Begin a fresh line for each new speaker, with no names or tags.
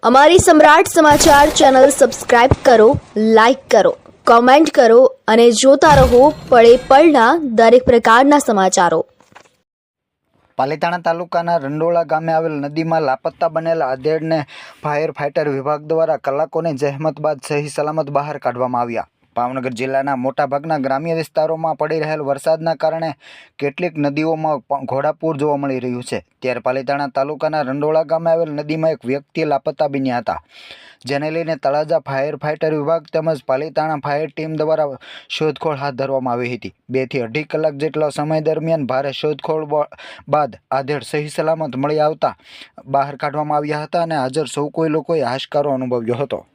અમારી સમ્રાટ સમાચાર ચેનલ સબસ્ક્રાઇબ કરો, લાઇક કરો, કોમેન્ટ કરો અને જોતા રહો પળે પળના દરેક પ્રકારના સમાચારો।
પાલીતાણા તાલુકાના રંડોળા ગામે આવેલ નદીમાં લાપતા બનેલા આધેડને ફાયર ફાઇટર વિભાગ દ્વારા કલાકોની જહેમત બાદ સહી સલામત બહાર કાઢવામાં આવ્યા। ભાવનગર જિલ્લાના મોટાભાગના ગ્રામ્ય વિસ્તારોમાં પડી રહેલ વરસાદના કારણે કેટલીક નદીઓમાં ઘોડાપૂર જોવા મળી રહ્યું છે। ત્યારે પાલીતાણા તાલુકાના રંડોળા ગામે આવેલ નદીમાં એક વ્યક્તિ લાપતા બન્યા હતા, જેને લઈને તળાજા ફાયર ફાઇટર વિભાગ તેમજ પાલીતાણા ફાયર ટીમ દ્વારા શોધખોળ હાથ ધરવામાં આવી હતી। 2 થી 2.5 કલાક જેટલા સમય દરમિયાન ભારે શોધખોળ બાદ આધેડ સહી સલામત મળી આવતા બહાર કાઢવામાં આવ્યા હતા અને હાજર સૌ કોઈ લોકોએ હાશકારો અનુભવ્યો હતો।